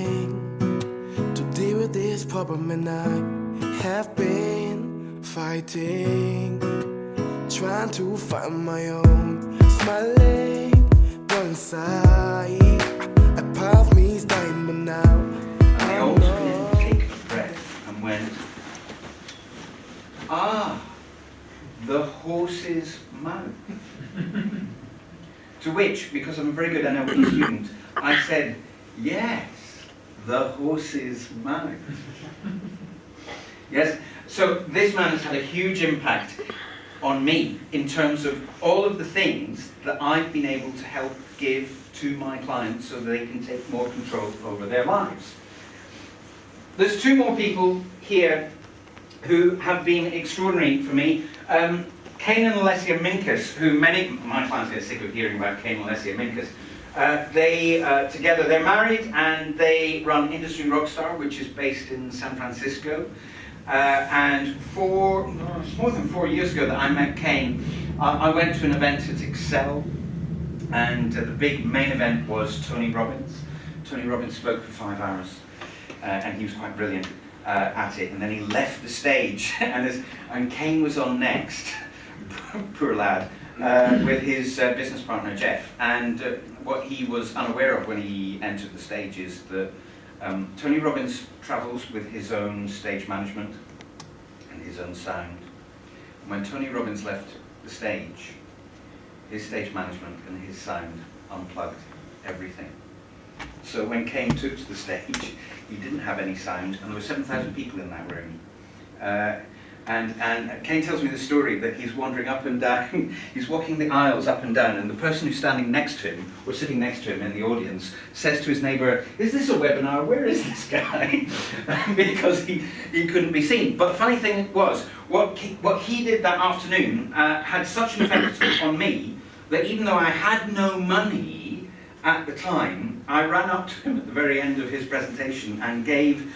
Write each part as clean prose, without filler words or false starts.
willing to deal with this problem, and I have been fighting, trying to find my own smiling, but inside a part of me is dying, but now I always didn't take a breath and went, the horse's mouth. To which, because I'm a very good NLP student, I said, yes, the horse's mouth. Yes, so this man has had a huge impact on me in terms of all of the things that I've been able to help give to my clients so they can take more control over their lives. There's two more people here who have been extraordinary for me. Kane and Alessia Minkus, who my clients are sick of hearing about Kane and Alessia Minkus. Together, they're married and they run Industry Rockstar, which is based in San Francisco. And it's more than 4 years ago that I met Kane. I went to an event at Excel, and the big main event was Tony Robbins. Tony Robbins spoke for 5 hours, and he was quite brilliant at it. And then he left the stage, and Kane was on next. Poor lad, with his business partner Jeff. And what he was unaware of when he entered the stage is that Tony Robbins travels with his own stage management and his own sound. And when Tony Robbins left the stage, his stage management and his sound unplugged everything. So when Kane took to the stage, he didn't have any sound, and there were 7,000 people in that room. And Kane tells me the story that he's wandering up and down, he's walking the aisles up and down, and the person who's standing next to him, or sitting next to him in the audience, says to his neighbour, "Is this a webinar? Where is this guy?" Because he couldn't be seen. But the funny thing was, what he did that afternoon had such an effect on me that even though I had no money at the time, I ran up to him at the very end of his presentation and gave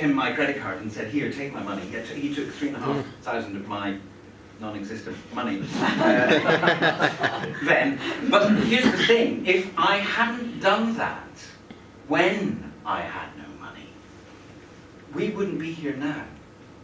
him my credit card and said, "Here, take my money." He took 3,500 of my non-existent money then. But here's the thing, if I hadn't done that when I had no money, we wouldn't be here now.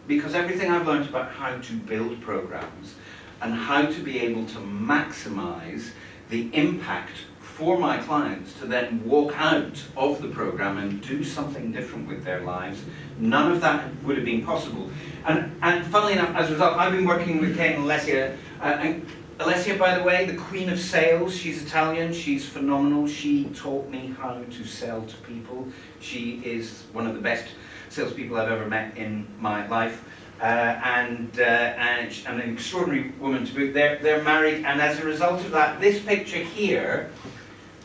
Because everything I've learned about how to build programs and how to be able to maximize the impact for my clients to then walk out of the program and do something different with their lives, none of that would have been possible. And funnily enough, as a result, I've been working with Kane and Alessia. And Alessia, by the way, the queen of sales. She's Italian, she's phenomenal. She taught me how to sell to people. She is one of the best salespeople I've ever met in my life. And an extraordinary woman to boot. They're married, and as a result of that, this picture here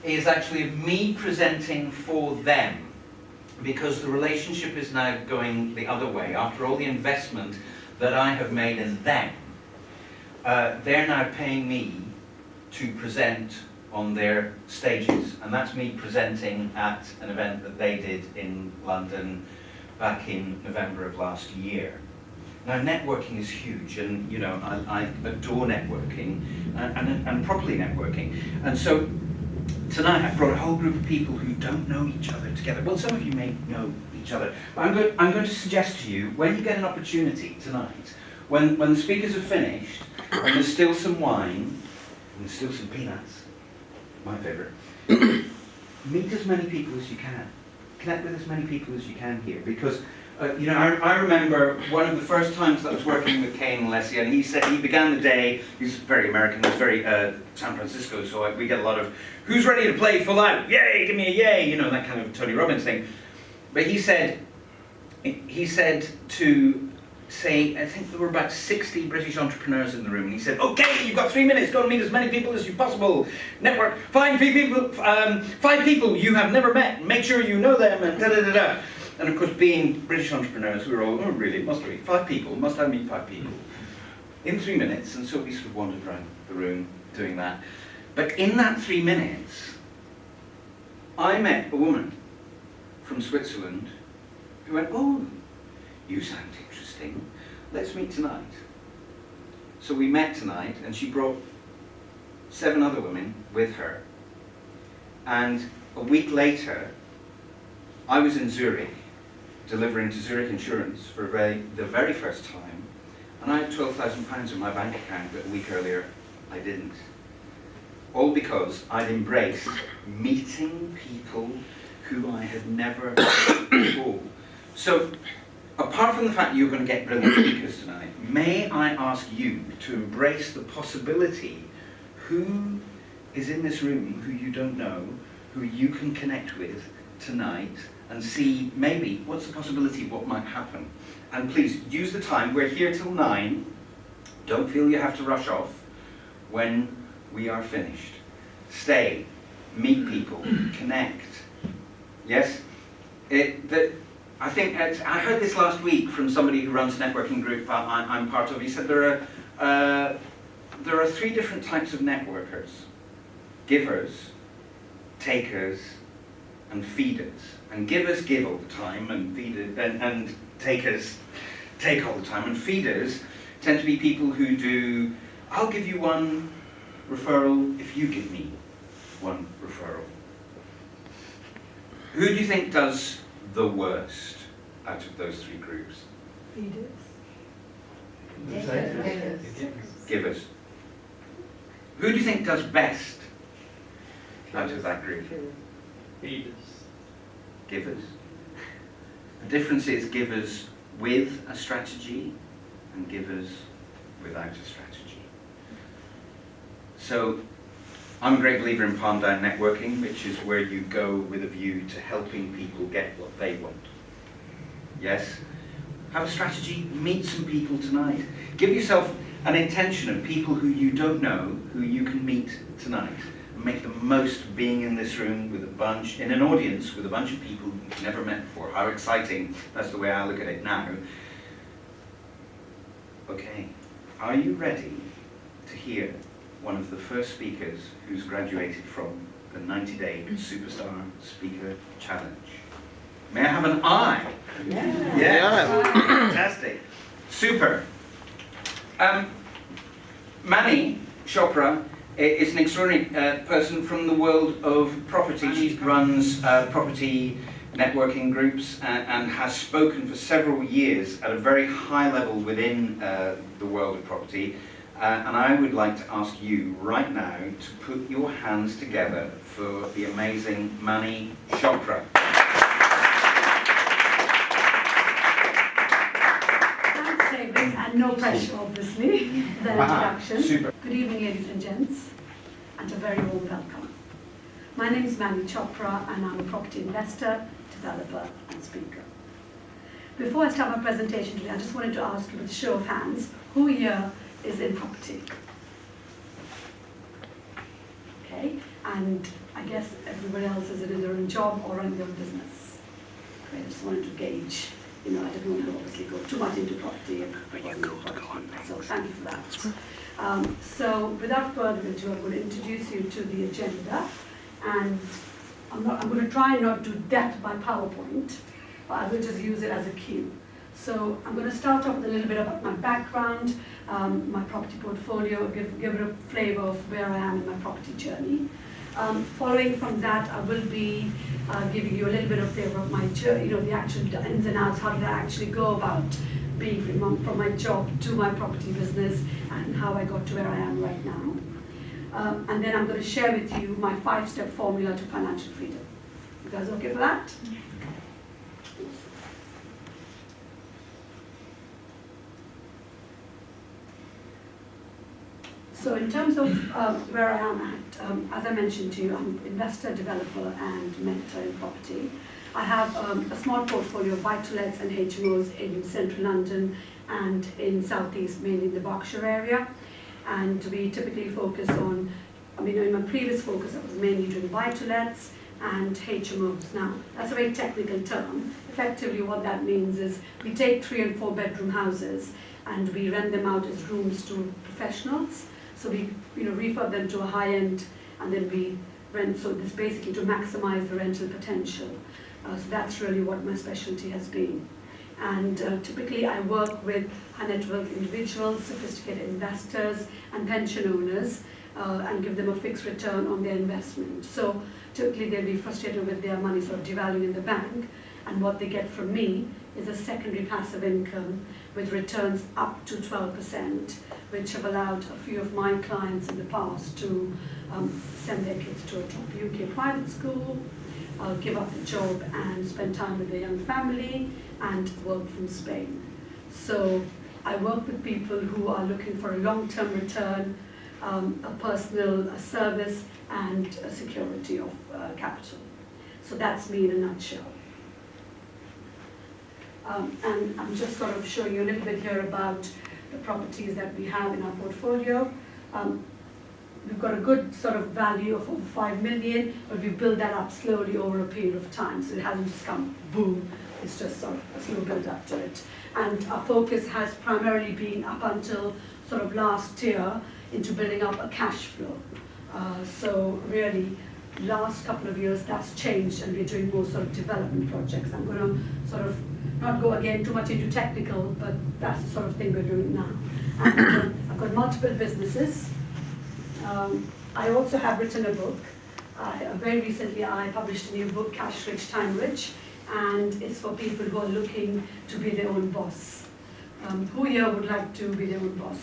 is actually me presenting for them, because the relationship is now going the other way. After all the investment that I have made in them, they're now paying me to present on their stages, and that's me presenting at an event that they did in London back in November of last year. Now, networking is huge, and I adore networking and properly networking. And so tonight I've brought a whole group of people who don't know each other together. Well, some of you may know each other, but I'm going to suggest to you, when you get an opportunity tonight, when the speakers are finished, and there's still some wine, and there's still some peanuts, my favourite, meet as many people as you can. Connect with as many people as you can here, because I remember one of the first times that I was working with Kane and Alessia, and he began the day, he's very American, he's very San Francisco, so we get a lot of, "Who's ready to play full out? Yay, give me a yay," that kind of Tony Robbins thing. But he said to say, I think there were about 60 British entrepreneurs in the room, and he said, "Okay, you've got 3 minutes, go and meet as many people as you possible. Network, find 5 people you have never met, make sure you know them, and da-da-da-da." And of course, being British entrepreneurs, we were all, "Oh really, must be 5 people, must I meet 5 people?" In 3 minutes, and so we sort of wandered around the room doing that. But in that 3 minutes, I met a woman from Switzerland who went, "Oh, you sound interesting, let's meet tonight." So we met tonight, and she brought 7 other women with her. And a week later, I was in Zurich, delivering to Zurich Insurance for the very first time, and I had £12,000 in my bank account, but a week earlier I didn't. All because I'd embraced meeting people who I had never met before. So, apart from the fact that you're going to get brilliant speakers tonight, may I ask you to embrace the possibility who is in this room who you don't know, who you can connect with tonight, and see maybe what's the possibility of what might happen. And please use the time. We're here till 9. Don't feel you have to rush off when we are finished. Stay, meet people, connect. Yes? I think I heard this last week from somebody who runs a networking group I'm part of. He said there are 3 different types of networkers: givers, takers, and feeders. And givers give all the time, and and takers take all the time. And feeders tend to be people who do, I'll give you one referral if you give me one referral. Who do you think does the worst out of those 3 groups? Feeders. Givers. Who do you think does best out of that group? Feeders. Givers. The difference is givers with a strategy and givers without a strategy. So, I'm a great believer in palm down networking, which is where you go with a view to helping people get what they want. Yes? Have a strategy, meet some people tonight. Give yourself an intention of people who you don't know, who you can meet tonight. And make the most of being in this room with in an audience with a bunch of people you've never met before. How exciting. That's the way I look at it now. Okay, are you ready to hear one of the first speakers who's graduated from the 90-day Superstar Speaker Challenge? May I have an eye? Yeah. Fantastic. Super. Mani Chopra is an extraordinary person from the world of property. She runs property networking groups and has spoken for several years at a very high level within the world of property. And I would like to ask you right now to put your hands together for the amazing Mani Chopra. Thanks, David, and no pressure, obviously, the introduction. Super. Good evening, ladies and gents, and a very warm welcome. My name is Mani Chopra, and I'm a property investor, developer, and speaker. Before I start my presentation today, I just wanted to ask you with a show of hands, who here is in property? Okay, and I guess everybody else is in their own job or running their own business. Okay, I just wanted to gauge, I didn't want to obviously go too much into property. So thank you for that. So without further ado, I'm going to introduce you to the agenda, and I'm going to try not to death by PowerPoint, but I will just use it as a cue. So I'm going to start off with a little bit about my background, my property portfolio, give it a flavor of where I am in my property journey. Following from that, I will be giving you a little bit of flavor of my journey, the actual ins and outs, how did I actually go about being from my job to my property business and how I got to where I am right now. And then I'm going to share with you my 5-step formula to financial freedom. You guys okay for that? So in terms of where I am at, as I mentioned to you, I'm an investor, developer, and mentor in property. I have a small portfolio of buy-to-lets and HMOs in central London and in southeast, mainly in the Berkshire area. And we typically focus on, in my previous focus, I was mainly doing buy-to-lets and HMOs. Now, that's a very technical term. Effectively, what that means is we take 3- and 4-bedroom houses and we rent them out as rooms to professionals. So we refurb them to a high end and then we rent, so this basically to maximize the rental potential. So that's really what my specialty has been. And typically I work with high net worth individuals, sophisticated investors and pension owners and give them a fixed return on their investment. So typically they'll be frustrated with their money sort of devaluing in the bank, and what they get from me is a secondary passive income with returns up to 12%, which have allowed a few of my clients in the past to send their kids to a top UK private school, give up the job and spend time with their young family and work from Spain. So I work with people who are looking for a long-term return, a personal service and a security of capital. So that's me in a nutshell. And I'm just sort of showing you a little bit here about the properties that we have in our portfolio. We've got a good sort of value of over 5 million, but we build that up slowly over a period of time. So it hasn't just come boom, it's just sort of a slow build up to it. And our focus has primarily been up until sort of last year into building up a cash flow. So really, last couple of years that's changed and we're doing more sort of development projects. I'm going to sort of not go again too much into technical, but that's the sort of thing we're doing now. And I've got multiple businesses. I also have written a book. Very recently I published a new book, Cash Rich, Time Rich, and it's for people who are looking to be their own boss. Who here would like to be their own boss?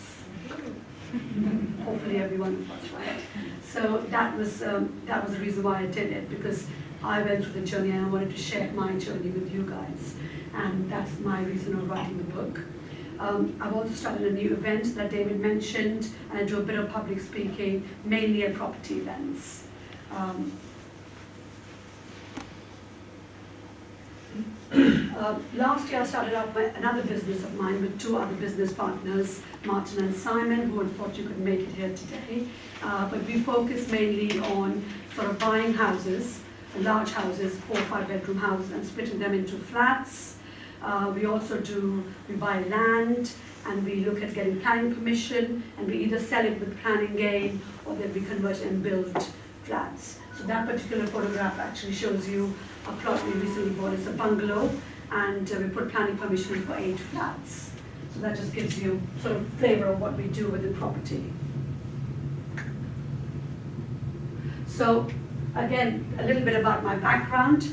Hopefully every one of us, right? So that was the reason why I did it, because I went through the journey and I wanted to share my journey with you guys. And that's my reason of writing the book. I've also started a new event that David mentioned, and I do a bit of public speaking, mainly at property events. Last year I started up another business of mine with two other business partners, Martin and Simon, who unfortunately couldn't make it here today. But we focus mainly on sort of buying houses, large houses, 4 or 5 bedroom houses, and splitting them into flats. We buy land, and we look at getting planning permission, and we either sell it with planning gain or then we convert and build flats. So that particular photograph actually shows you a plot we recently bought. It's a bungalow, and we put planning permission for 8 flats. So that just gives you sort of flavor of what we do with the property. So again, a little bit about my background.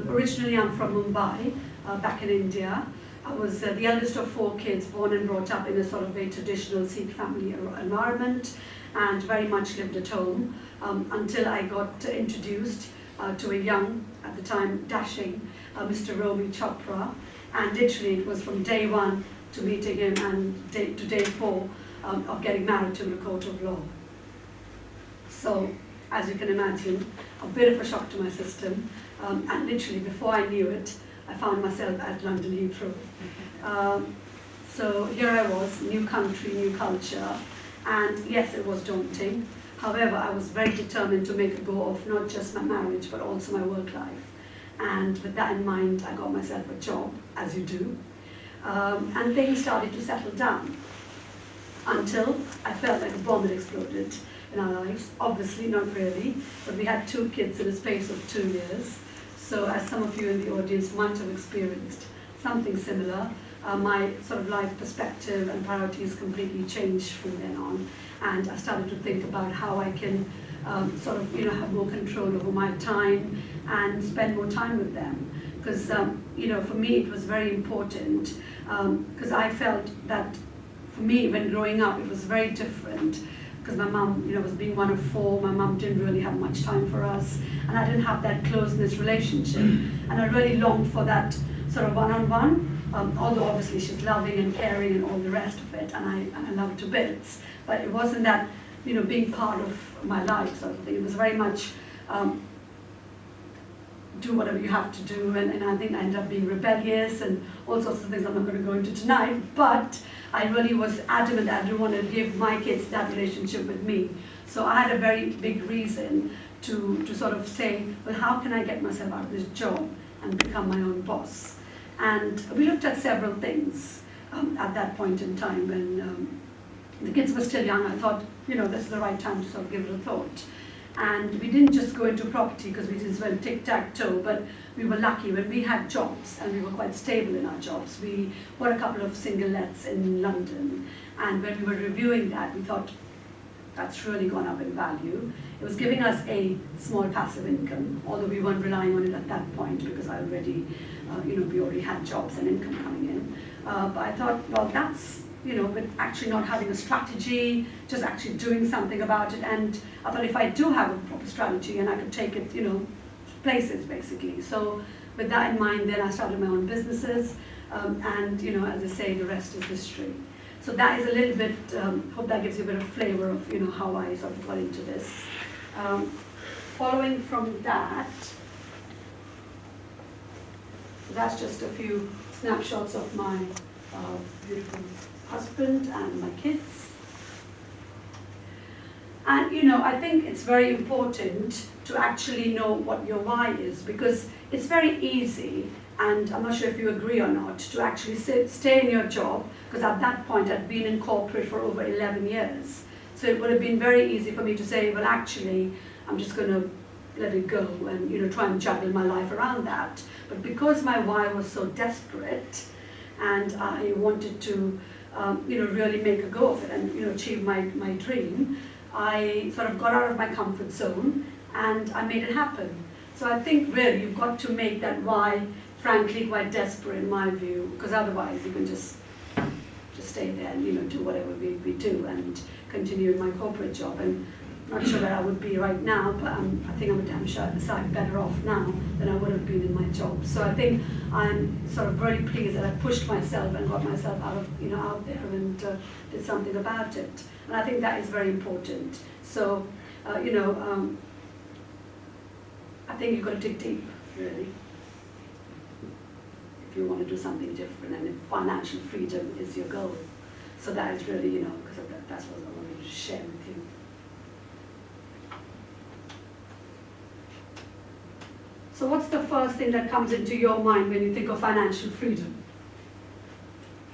Originally I'm from Mumbai, back in India. I was the eldest of 4 kids, born and brought up in a sort of a traditional Sikh family environment, and very much lived at home until I got introduced to a young, at the time dashing, Mr. Romi Chopra, and literally it was from day 1 to meeting him and to day 4 of getting married to him in a court of law. So, as you can imagine, a bit of a shock to my system, and literally before I knew it, I found myself at London Heathrow. So here I was, new country, new culture, and yes, it was daunting. However, I was very determined to make a go of not just my marriage, but also my work life. And with that in mind, I got myself a job, as you do, and things started to settle down until I felt like a bomb had exploded in our lives. Obviously, not really, but we had 2 kids in a space of 2 years. So as some of you in the audience might have experienced something similar, my sort of life perspective and priorities completely changed from then on. And I started to think about how I can sort of, have more control over my time and spend more time with them. Because, for me it was very important, because I felt that for me, when growing up, it was very different. Because my mum, was being one of 4, my mum didn't really have much time for us, and I didn't have that closeness relationship. And I really longed for that sort of one-on-one, although obviously she's loving and caring and all the rest of it, and I love her to bits. But it wasn't that, being part of my life sort of thing. It was very much do whatever you have to do, and I think I ended up being rebellious and all sorts of things I'm not going to go into tonight, but I really was adamant that I didn't want to give my kids that relationship with me. So I had a very big reason to sort of say, well, how can I get myself out of this job and become my own boss? And we looked at several things at that point in time when the kids were still young. I thought, this is the right time to sort of give it a thought. And we didn't just go into property because we just went tic-tac-toe, but we were lucky when we had jobs and we were quite stable in our jobs. We bought a couple of single lets in London, and when we were reviewing that, we thought, That's really gone up in value. It was giving us a small passive income, although we weren't relying on it at that point because I already, we already had jobs and income coming in. But I thought, well, that's, with actually not having a strategy, just actually doing something about it. And I thought if I do have a proper strategy and I could take it, places basically. So with that in mind, then I started my own businesses. And, as I say, the rest is history. So that is a little bit, hope that gives you a bit of flavor of, how I sort of got into this. Following from that, so that's just a few snapshots of my beautiful husband and my kids. And, I think it's very important to actually know what your why is, because it's very easy, and I'm not sure if you agree or not, to actually stay in your job, because at that point I'd been in corporate for over 11 years. So it would have been very easy for me to say, well, actually, I'm just going to let it go and, try and juggle my life around that. But because my why was so desperate, and I wanted to, really make a go of it and, achieve my dream, I sort of got out of my comfort zone and I made it happen. So I think really you've got to make that why, frankly, quite desperate in my view, because otherwise you can just stay there and do whatever we do and continue in my corporate job. And I'm not sure that I would be right now, but I think I'm damn sure I'm better off now than I would have been in my job. So I think I'm sort of very pleased that I pushed myself and got myself out of out there and did something about it. And I think that is very important. So I think you've got to dig deep, really, if you want to do something different, and if financial freedom is your goal. So that is really, because that's what I wanted to share with you. So what's the first thing that comes into your mind when you think of financial freedom?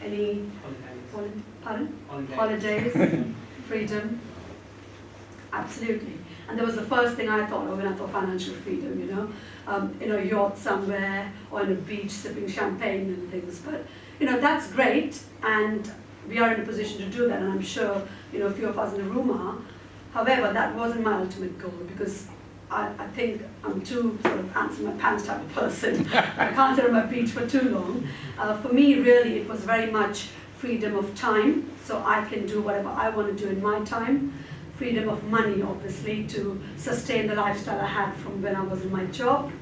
Any? Holidays. Pardon? Holidays. Holidays, freedom. Absolutely. And that was the first thing I thought of when I thought financial freedom, in a yacht somewhere or on a beach sipping champagne and things. But, that's great, and we are in a position to do that, and I'm sure, a few of us in the room are. However, that wasn't my ultimate goal, because I think I'm too sort of answer my pants type of person. I can't sit on my beach for too long. For me, really, it was very much freedom of time, so I can do whatever I want to do in my time. Freedom of money, obviously, to sustain the lifestyle I had from when I was in my job.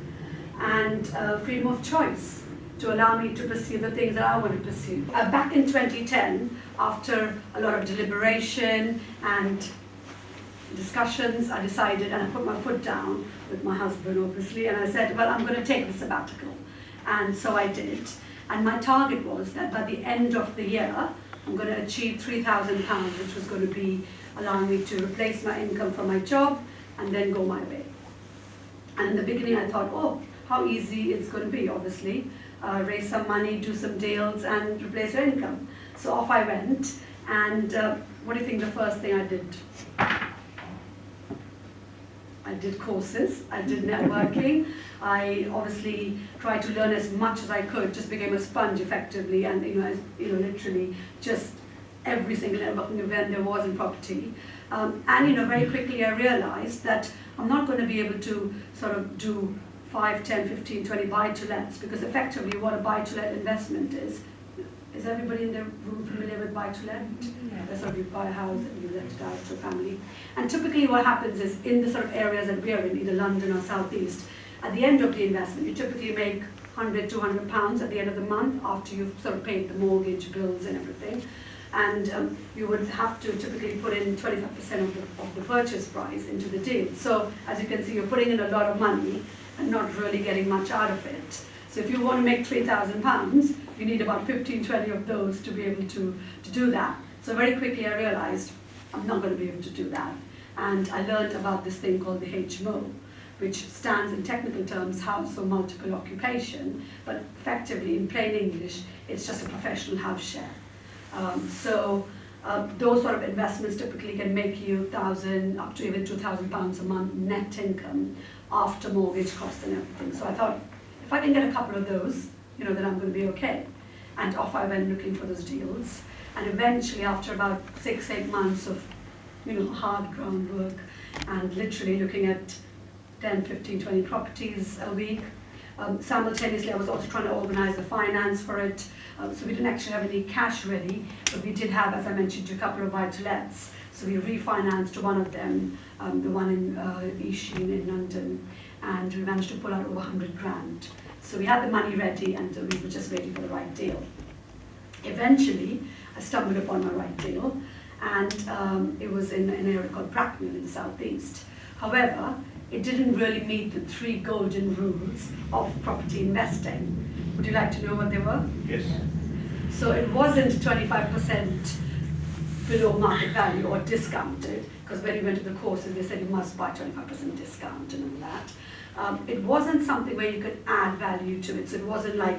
And freedom of choice, to allow me to pursue the things that I want to pursue. Back in 2010, after a lot of deliberation and discussions, I decided, and I put my foot down with my husband, obviously, and I said, well, I'm going to take the sabbatical. And so I did. And my target was that by the end of the year, I'm going to achieve £3,000, which was going to be allowing me to replace my income from my job and then go my way. And in the beginning, I thought, oh, how easy it's going to be, obviously. Raise some money, do some deals, and replace your income. So off I went. And what do you think the first thing I did? I did courses, I did networking, I obviously tried to learn as much as I could, just became a sponge effectively, and literally just every single networking event there was in property. And very quickly I realized that I'm not going to be able to sort of do 5, 10, 15, 20 buy-to-lets, because effectively what a buy-to-let investment is everybody in the room familiar with buy-to-let? Yeah. So you buy a house and you let it out to a family. And typically what happens is in the sort of areas that we are in, either London or South East, at the end of the investment, you typically make £100, £200 at the end of the month after you've sort of paid the mortgage, bills and everything. And you would have to typically put in 25% of the purchase price into the deal. So as you can see, you're putting in a lot of money and not really getting much out of it. So if you want to make £3,000, you need about 15, 20 of those to be able to do that. So very quickly I realized I'm not going to be able to do that. And I learned about this thing called the HMO, which stands in technical terms, house or multiple occupation, but effectively in plain English, it's just a professional house share. Those sort of investments typically can make you £1,000 up to even £2,000 a month net income after mortgage costs and everything. So I thought, if I can get a couple of those, then I'm going to be okay. And off I went looking for those deals. And eventually, after about 6, 8 months of hard groundwork, and literally looking at 10, 15, 20 properties a week. Simultaneously, I was also trying to organize the finance for it. So we didn't actually have any cash ready, but we did have, as I mentioned, a couple of buy-to-lets. So we refinanced one of them, the one in East Sheen in London, and we managed to pull out over 100 grand. So we had the money ready, and we were just waiting for the right deal. Eventually, I stumbled upon my right deal, and it was in an area called Bracknell in the southeast. However, it didn't really meet the 3 golden rules of property investing. Would you like to know what they were? Yes. So it wasn't 25% below market value or discounted, because when you went to the courses, they said you must buy 25% discount and all that. It wasn't something where you could add value to it. So it wasn't like,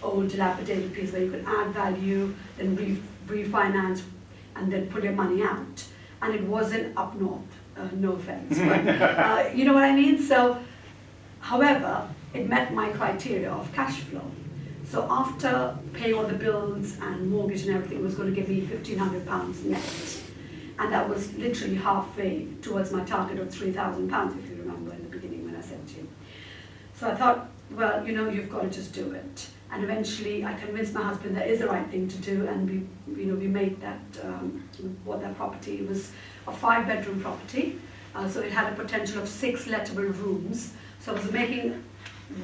old dilapidated piece where you could add value, then refinance, and then pull your money out. And it wasn't up north. No offense, but you know what I mean? So, however, it met my criteria of cash flow. So after paying all the bills and mortgage and everything, it was going to give me £1,500 net. And that was literally halfway towards my target of £3,000, if you remember in the beginning when I said to you. So I thought, well, you've got to just do it. And eventually I convinced my husband that is the right thing to do, and we made that, bought that property. It was a 5-bedroom property, so it had a potential of 6 lettable rooms. So I was making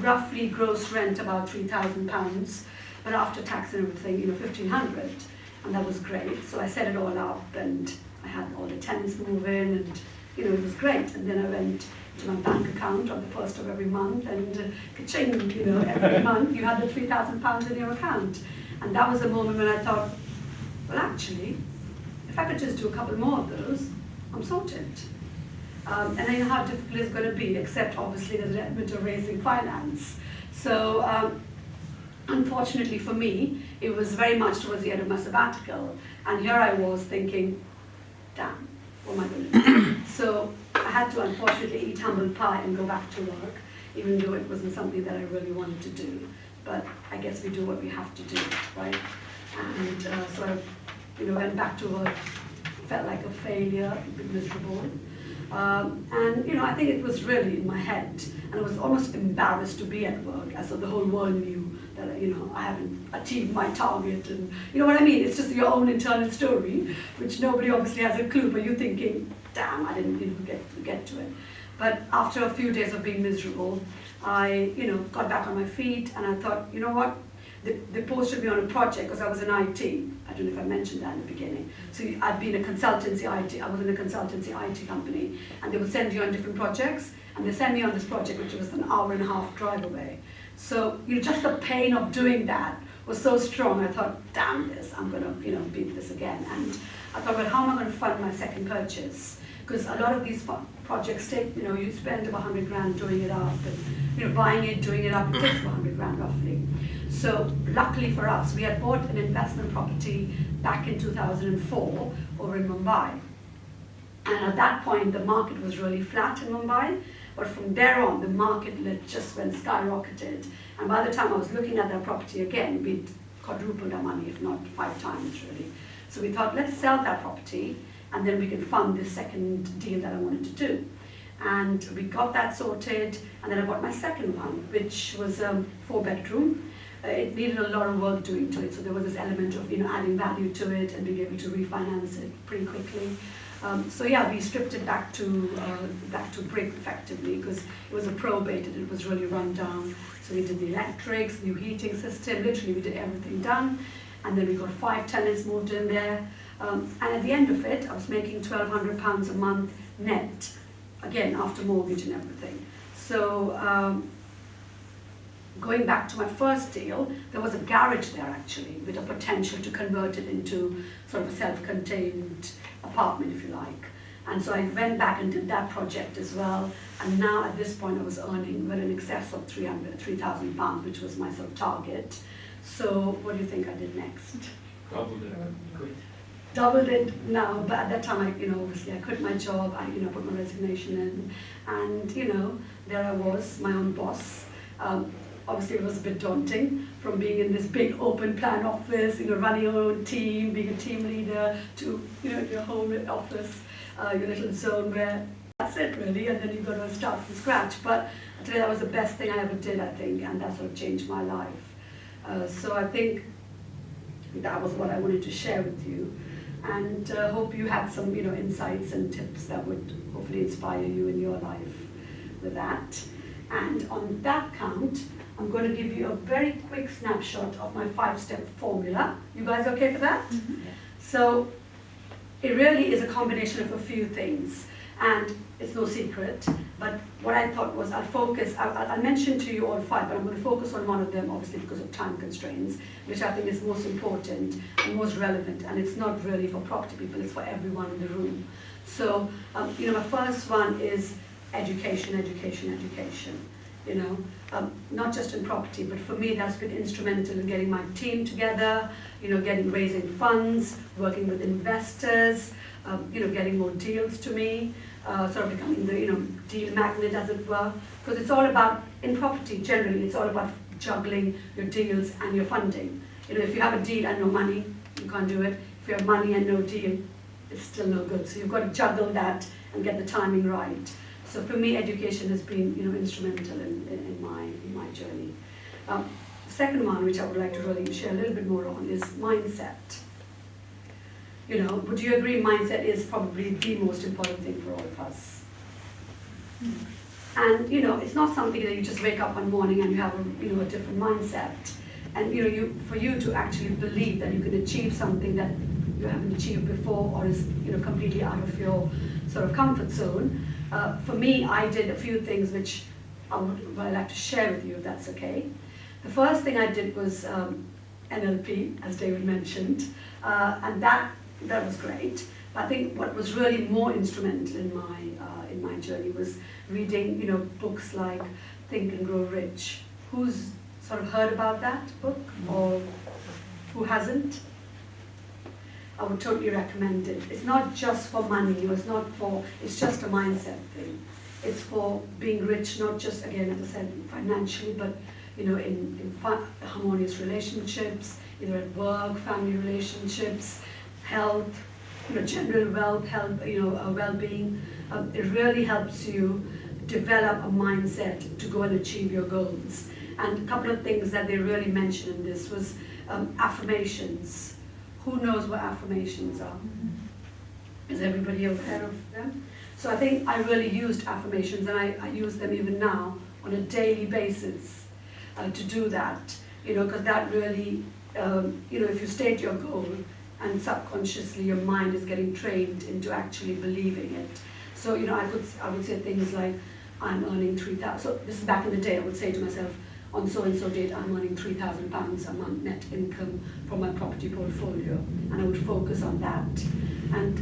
roughly gross rent about £3,000, but after tax and everything, £1,500, and that was great. So I set it all up, and I had all the tenants move in, and it was great. And then I went to my bank account on the 1st of every month, and ka-ching, every month you had the £3,000 in your account. And that was the moment when I thought, well, actually, if I could just do a couple more of those, I'm sorted. And I know how difficult it's going to be, except obviously there's an element of raising finance. So unfortunately for me, it was very much towards the end of my sabbatical. And here I was thinking, damn, what am I going to do? So I had to unfortunately eat humble pie and go back to work, even though it wasn't something that I really wanted to do. But I guess we do what we have to do, right? And so I went back to work, felt like a failure, a bit miserable. And I think it was really in my head, and I was almost embarrassed to be at work, as though the whole world knew that I haven't achieved my target, and you know what I mean? It's just your own internal story, which nobody obviously has a clue, but you're thinking, damn, I didn't get to it. But after a few days of being miserable, I got back on my feet, and I thought, you know what? They posted me on a project because I was in IT. I don't know if I mentioned that in the beginning. So I'd been a consultancy IT. I was in a consultancy IT company, and they would send you on different projects. And they sent me on this project, which was an 1.5-hour drive away. So just the pain of doing that was so strong. I thought, damn this, I'm going to beat this again. And I thought, well, how am I going to fund my second purchase? Because a lot of these projects take, you spend about 100 grand doing it up, and buying it, doing it up, it takes 100 grand roughly. So luckily for us, we had bought an investment property back in 2004 over in Mumbai. And at that point, the market was really flat in Mumbai. But from there on, the market just went skyrocketed. And by the time I was looking at that property again, we'd quadrupled our money, if not 5 times really. So we thought, let's sell that property, and then we can fund the second deal that I wanted to do. And we got that sorted, and then I bought my second one, which was 4-bedroom. It needed a lot of work doing to it, so there was this element of adding value to it and being able to refinance it pretty quickly. So yeah, we stripped it back to brick effectively, because it was a probated, it was really run down. So we did the electrics, new heating system, literally we did everything done, and then we got 5 tenants moved in there. And at the end of it, I was making £1,200 a month net, again after mortgage and everything. So going back to my first deal, there was a garage there actually, with a potential to convert it into sort of a self-contained apartment, if you like. And so I went back and did that project as well. And now at this point I was earning well in excess of £3,000, which was my sort of target. So what do you think I did next? Doubled it. Doubled it now, but at that time obviously I quit my job, I put my resignation in, and there I was, my own boss. obviously it was a bit daunting from being in this big open plan office, running your own team, being a team leader, to, your home office, your little zone where that's it really, and then you've got to start from scratch. But today that was the best thing I ever did, I think, and that sort of changed my life. So I think that was what I wanted to share with you, and hope you had some, insights and tips that would hopefully inspire you in your life with that. And on that count, I'm going to give you a very quick snapshot of my 5-step formula. You guys okay for that? Mm-hmm. So it really is a combination of a few things, and it's no secret, but what I thought was I'll mention to you all 5, but I'm going to focus on one of them, obviously because of time constraints, which I think is most important and most relevant, and it's not really for property people, it's for everyone in the room. So, my first one is education. Not just in property, but for me that's been instrumental in getting my team together, raising funds, working with investors, getting more deals to me, sort of becoming the deal magnet, as it were, because it's all about, in property generally, it's all about juggling your deals and your funding. If you have a deal and no money, you can't do it. If you have money and no deal, it's still no good. So you've got to juggle that and get the timing right. So for me, education has been, instrumental in my journey. The second one, which I would like to really share a little bit more on, is mindset. Would you agree mindset is probably the most important thing for all of us? And, it's not something that you just wake up one morning and you have a different mindset. And, for you to actually believe that you can achieve something that you haven't achieved before, or is, completely out of your sort of comfort zone. For me, I did a few things which I'd like to share with you, if that's okay. The first thing I did was NLP, as David mentioned, and that was great. But I think what was really more instrumental in my journey was reading, books like Think and Grow Rich. Who's sort of heard about that book, or who hasn't? I would totally recommend it. It's not just for money, it's just a mindset thing. It's for being rich, not just, again, as I said, financially, but, in harmonious relationships, either at work, family relationships, health, general wealth, health, well-being. It really helps you develop a mindset to go and achieve your goals. And a couple of things that they really mentioned in this was affirmations. Who knows what affirmations are? Is everybody aware of them? So I think I really used affirmations, and I use them even now on a daily basis to do that, because that really, if you state your goal and subconsciously your mind is getting trained into actually believing it. So, I would say things like, I'm earning 3,000, so this is back in the day, I would say to myself, on so-and-so date, I'm earning £3,000 a month net income from my property portfolio, and I would focus on that. And,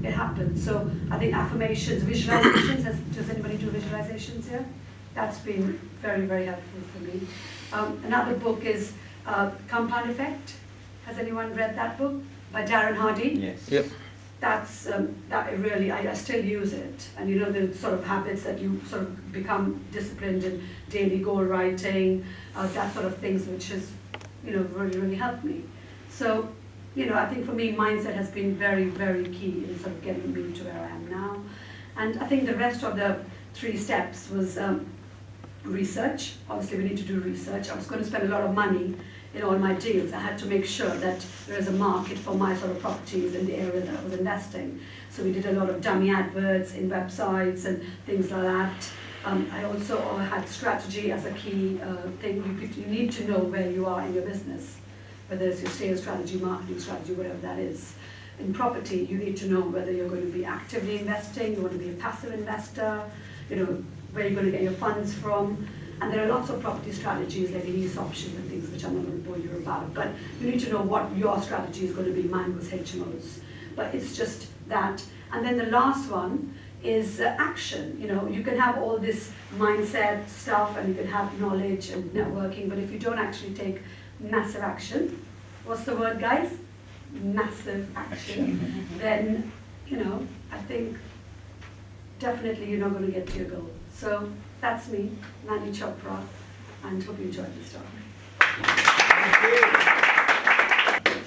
it happened. So I think affirmations, visualizations, does anybody do visualizations here? That's been very, very helpful for me. Another book is Compound Effect. Has anyone read that book? By Darren Hardy? Yes. Yep. That's, that really, I still use it. And the sort of habits that you sort of become disciplined in, daily goal writing, that sort of things, which has, really, really helped me. So, I think for me, mindset has been very, very key in sort of getting me to where I am now. And I think the rest of the 3 steps was research. Obviously, we need to do research. I was going to spend a lot of money in all my deals. I had to make sure that there is a market for my sort of properties in the area that I was investing. So we did a lot of dummy adverts in websites and things like that. I also had strategy as a key thing. You need to know where you are in your business, whether it's your sales strategy, marketing strategy, whatever that is. In property, you need to know whether you're going to be actively investing, you want to be a passive investor, where you're going to get your funds from. And there are lots of property strategies like lease options and things which I'm not going to bore you about. But you need to know what your strategy is going to be. Mine was HMOs. But it's just that. And then the last one is action. You can have all this mindset stuff and you can have knowledge and networking, but if you don't actually take massive action, what's the word, guys? Massive action. Then, I think definitely you're not going to get to your goal. So that's me, Nani Chopra, and hope you enjoyed this talk.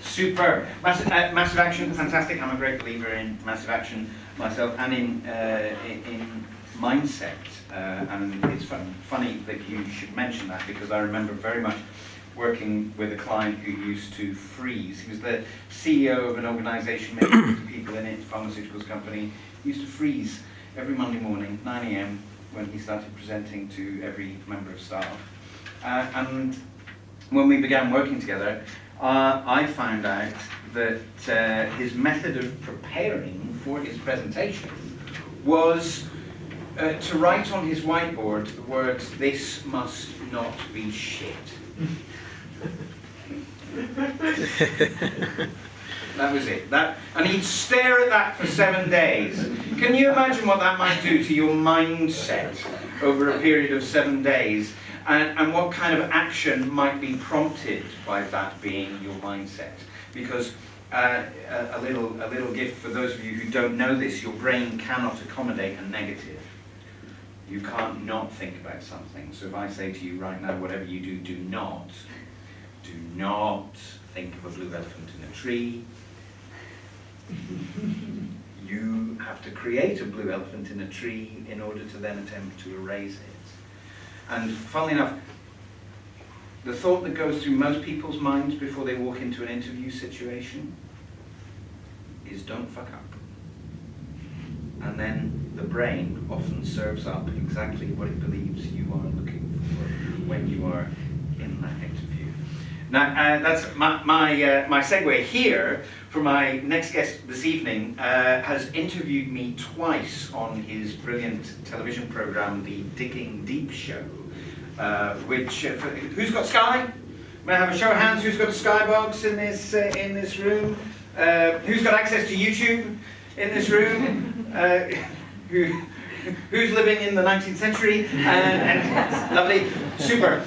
Superb. Massive action, fantastic. I'm a great believer in massive action myself and in mindset. And it's funny that you should mention that, because I remember very much working with a client who used to freeze. He was the CEO of an organisation, maybe 50 people in it, pharmaceuticals company. He used to freeze every Monday morning, 9 a.m, when he started presenting to every member of staff. And when we began working together, I found out that his method of preparing for his presentation was to write on his whiteboard the words, "This must not be shit." That was it. And he'd stare at that for 7 days. Can you imagine what that might do to your mindset over a period of 7 days? And what kind of action might be prompted by that being your mindset? Because a little gift for those of you who don't know this, your brain cannot accommodate a negative. You can't not think about something. So if I say to you right now, whatever you do, do not think of a blue elephant in a tree. You have to create a blue elephant in a tree in order to then attempt to erase it. And funnily enough, the thought that goes through most people's minds before they walk into an interview situation is, don't fuck up. And then the brain often serves up exactly what it believes you are looking for when you are in that interview. Now, that's my segue here for my next guest this evening. Has interviewed me twice on his brilliant television program, The Digging Deep Show, which, who's got Sky? May I have a show of hands who's got a Sky box in this room? Who's got access to YouTube in this room? Who's living in the 19th century? Lovely, super.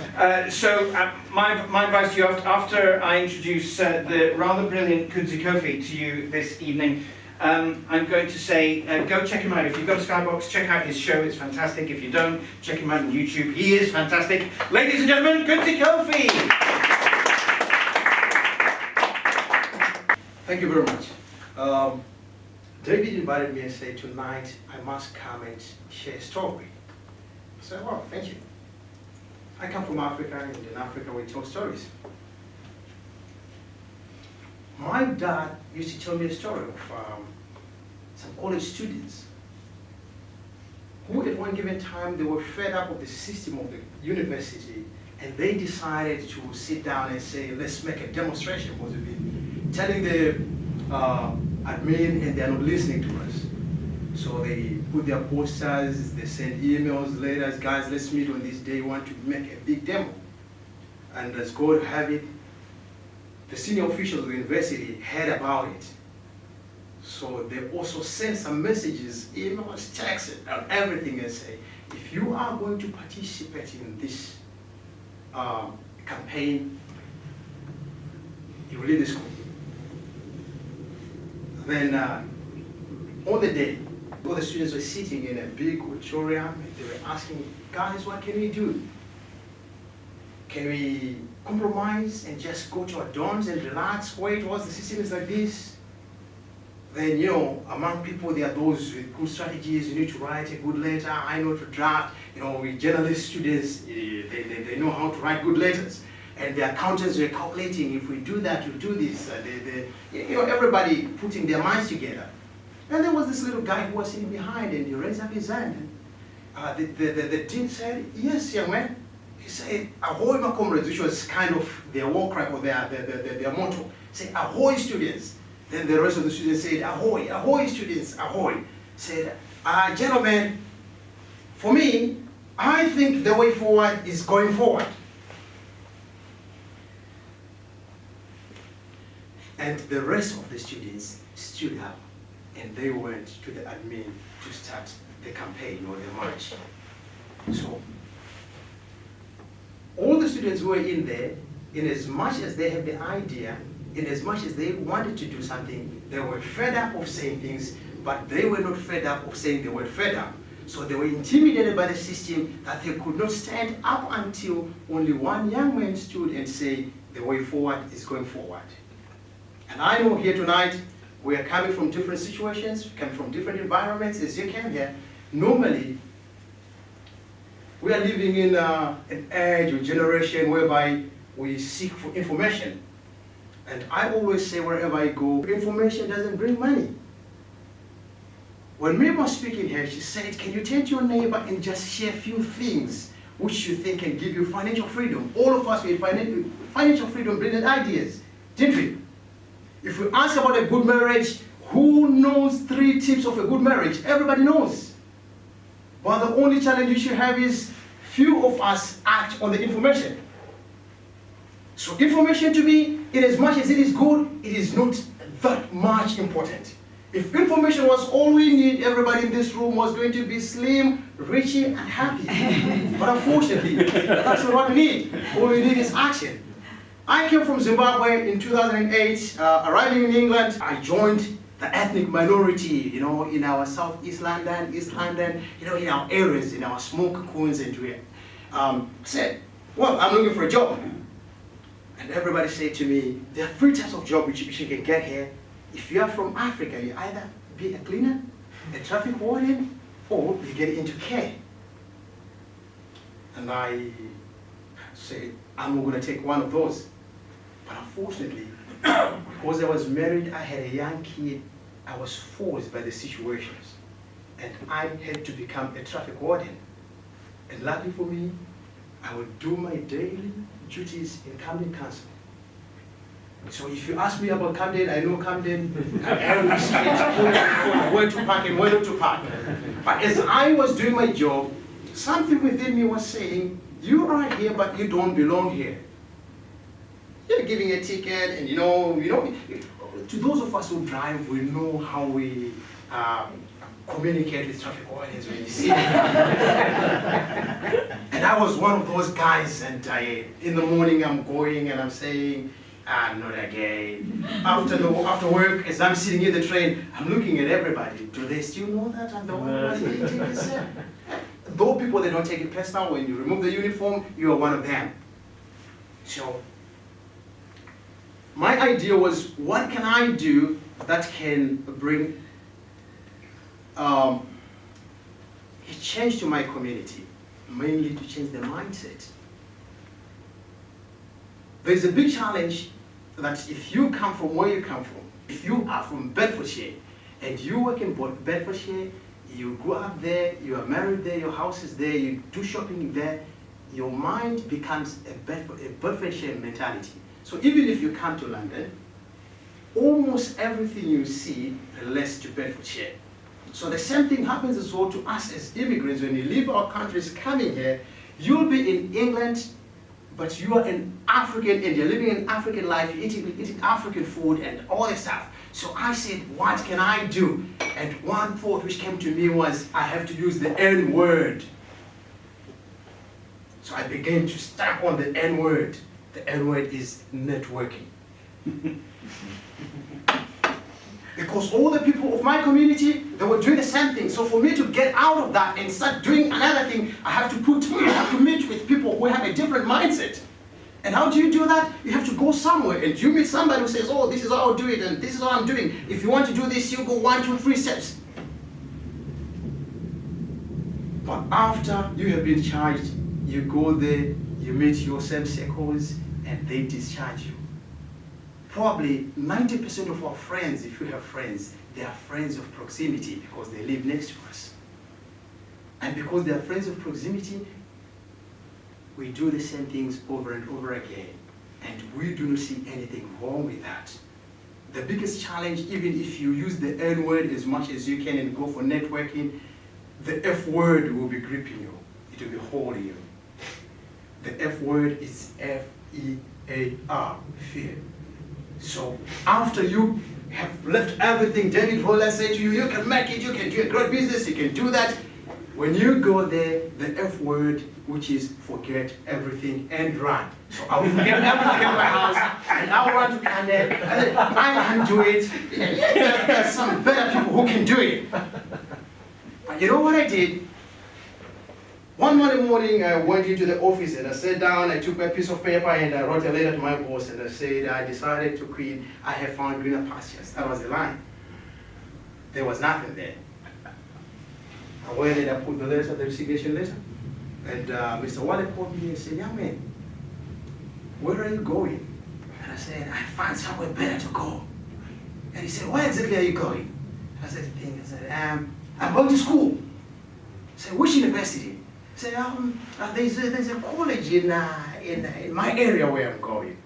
So my advice to you, after I introduce the rather brilliant Kunzi Kofi to you this evening, I'm going to say, go check him out. If you've got a Skybox, check out his show, it's fantastic. If you don't, check him out on YouTube, he is fantastic. Ladies and gentlemen, Kunzi Kofi! Thank you very much. David invited me and said, tonight I must come and share a story. I said, well, thank you. I come from Africa, and in Africa we tell stories. My dad used to tell me a story of some college students who at one given time they were fed up with the system of the university, and they decided to sit down and say, let's make a demonstration. Was it telling the admin, and they're not listening to us. So they put their posters, they send emails, letters, guys, let's meet on this day, we want to make a big demo. And as God have it, the senior officials of the university heard about it. So they also sent some messages, emails, texts, and everything, and say, if you are going to participate in this campaign, you will leave the school. Then on the day, all the students were sitting in a big auditorium, and they were asking, guys, what can we do? Can we compromise and just go to our dorms and relax, wait whilst the system is like this? Then, you know, among people, there are those with good strategies. You need to write a good letter. I know to draft. You know, with journalist students, they know how to write good letters. And the accountants were calculating, if we do that, we'll do this. You know, everybody putting their minds together. And there was this little guy who was sitting behind, and he raised up his hand. The dean said, yes, young man. He said, ahoy, my comrades, which was kind of their war cry or their motto. He said, ahoy, students. Then the rest of the students said, ahoy, ahoy, students, ahoy. Said, gentlemen, for me, I think the way forward is going forward. And the rest of the students stood up, and they went to the admin to start the campaign or the march. So all the students who were in there, in as much as they had the idea, in as much as they wanted to do something, they were fed up of saying things, but they were not fed up of saying they were fed up. So they were intimidated by the system that they could not stand up until only one young man stood and said, the way forward is going forward. And I know here tonight, we are coming from different situations, coming from different environments, as you came here. Normally, we are living in an age or generation whereby we seek for information. And I always say wherever I go, information doesn't bring money. When Mary was speaking here, she said, can you turn to your neighbor and just share a few things which you think can give you financial freedom? All of us with financial freedom brilliant ideas, didn't we? If we ask about a good marriage, who knows 3 tips of a good marriage? Everybody knows. But the only challenge you should have is few of us act on the information. So information to me, in as much as it is good, it is not that much important. If information was all we need, everybody in this room was going to be slim, rich, and happy. But unfortunately, that's not what we need. All we need is action. I came from Zimbabwe in 2008. Arriving in England, I joined the ethnic minority, in our Southeast London, East London, in our areas, in our small cocoons, and we said, well, I'm looking for a job. And everybody said to me, there are 3 types of jobs which you can get here. If you are from Africa, you either be a cleaner, a traffic warden, or you get into care. And I said, I'm going to take one of those. But unfortunately, because I was married, I had a young kid, I was forced by the situations. And I had to become a traffic warden. And luckily for me, I would do my daily duties in Camden Council. So if you ask me about Camden, I know Camden, every street, where to park and where not to park. But as I was doing my job, something within me was saying, you are here, but you don't belong here. You're giving a ticket, and to those of us who drive, we know how we communicate with traffic wardens when you see them. And I was one of those guys, and in the morning I'm going and I'm saying, not again. After work, as I'm sitting in the train, I'm looking at everybody. Do they still know that I'm the one who was 80%? Though people, they don't take it personal. When you remove the uniform, you are one of them. So, my idea was, what can I do that can bring a change to my community, mainly to change the mindset. There's a big challenge that if you come from where you come from, if you are from Bedfordshire, and you work in Bedfordshire, you grew up there, you are married there, your house is there, you do shopping there, your mind becomes a Bedfordshire mentality. So even if you come to London, almost everything you see relates to Bedfordshire. So the same thing happens as well to us as immigrants. When you leave our countries coming here, you'll be in England, but you are an African and you're living an African life, you're eating African food and all this stuff. So I said, what can I do? And one thought which came to me was, I have to use the N word. So I began to stamp on the N word. The N word is networking. Because all the people of my community, they were doing the same thing. So for me to get out of that and start doing another thing, I have to meet with people who have a different mindset. And how do you do that? You have to go somewhere and you meet somebody who says, oh, this is how I'll do it and this is how I'm doing. If you want to do this, you go 1, 2, 3 steps. But after you have been charged, you go there, you meet your same circles, and they discharge you. Probably 90% of our friends, if you have friends, they are friends of proximity because they live next to us. And because they are friends of proximity, we do the same things over and over again. And we do not see anything wrong with that. The biggest challenge, even if you use the N word as much as you can and go for networking, the F word will be gripping you. It will be holding you. The F word is F-E-A-R, fear. So after you have left everything, David Roller said to you, you can make it, you can do a great business, you can do that. When you go there, the F word, which is forget everything and run. So I will forget everything in my house, and I will run to Camden, and then I can do it. There are some better people who can do it. But you know what I did? One Monday morning, I went into the office and I sat down, I took a piece of paper and I wrote a letter to my boss and I said, I decided to quit, I have found greener pastures. That was the line. There was nothing there. I went and I put the letter, the resignation letter. And Mr. Wale called me and said, young man, where are you going? And I said, I found somewhere better to go. And he said, where exactly are you going? I said, I'm going to school. I said, which university? I said, there's a college in my area where I'm going.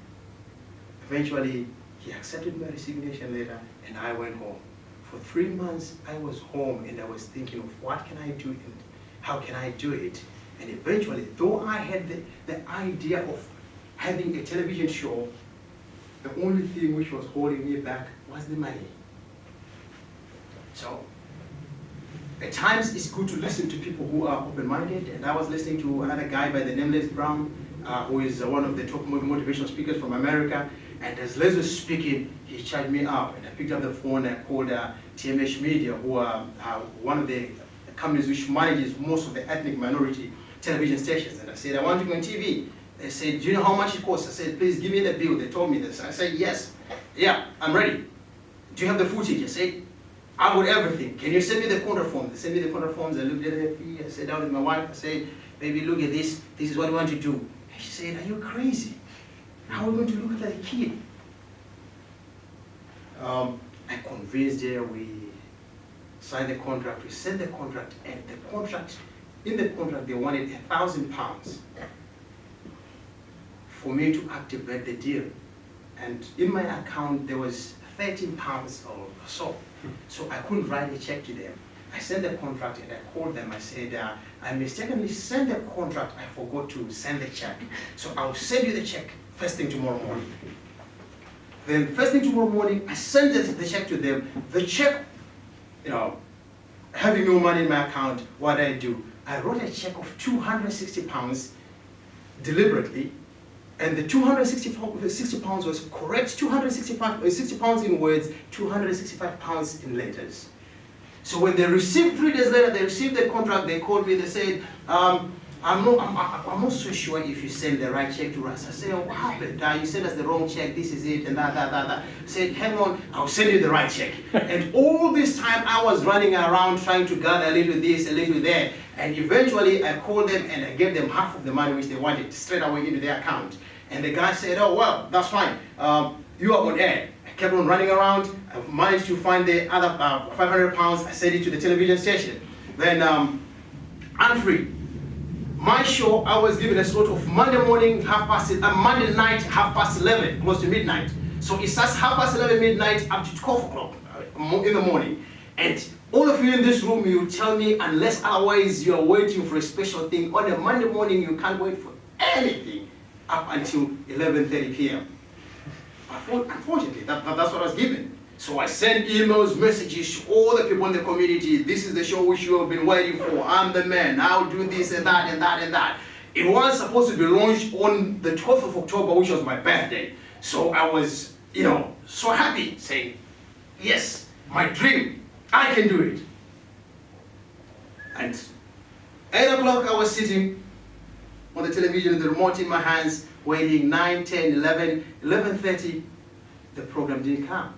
Eventually, he accepted my resignation letter and I went home. For 3 months, I was home and I was thinking of what can I do and how can I do it. And eventually, though I had the idea of having a television show, the only thing which was holding me back was the money. So, at times it's good to listen to people who are open-minded, and I was listening to another guy by the name Les Brown, who is one of the top motivational speakers from America, and as Les was speaking, he charged me up, and I picked up the phone and I called TMH Media, who are one of the companies which manages most of the ethnic minority television stations, and I said, I want to go on TV. They said, do you know how much it costs? I said, please give me the bill. They told me this. I said, yes. Yeah, I'm ready. Do you have the footage? I said, I've got everything. Can you send me the contract forms? They sent me the contract forms. I looked at it. I sat down with my wife. I said, baby, look at this. This is what we want to do. And she said, are you crazy? How are we going to look at the kid? I convinced her. We signed the contract. We sent the contract. And in the contract, they wanted £1,000 for me to activate the deal. And in my account, there was £13 or so. So I couldn't write a check to them. I sent the contract and I called them. I said, I mistakenly sent the contract. I forgot to send the check. So I'll send you the check first thing tomorrow morning. Then first thing tomorrow morning, I sent the check to them. The check, having no money in my account, what did I do? I wrote a check of £260 deliberately. And the £260 was correct, 60 pounds in words, £265 in letters. So when they received, 3 days later, they received the contract, they called me, they said, I'm not so sure if you send the right check to us. I said, what happened? You sent us the wrong check, this is it, and that. I said, hang on, I'll send you the right check. And all this time I was running around trying to gather a little this, a little there. And eventually I called them and I gave them half of the money which they wanted straight away into their account. And the guy said, oh, well, that's fine. You are on air. I kept on running around. I managed to find the other £500. I sent it to the television station. Then I'm free. My show, I was given a slot of Monday morning, Monday night, 11:30, close to midnight. So it starts 11:30 midnight up to 12 o'clock in the morning. And all of you in this room, you tell me, unless otherwise you're waiting for a special thing, on a Monday morning, you can't wait for anything up until 11:30 p.m. Unfortunately, that's what I was given. So I sent emails, messages to all the people in the community. This is the show which you have been waiting for. I'm the man. I'll do this and that and that and that. It was supposed to be launched on the 12th of October, which was my birthday. So I was, so happy, saying, yes, my dream, I can do it. And 8 o'clock, I was sitting on the television with the remote in my hands, waiting 9, 10, 11, 11:30. The program didn't come.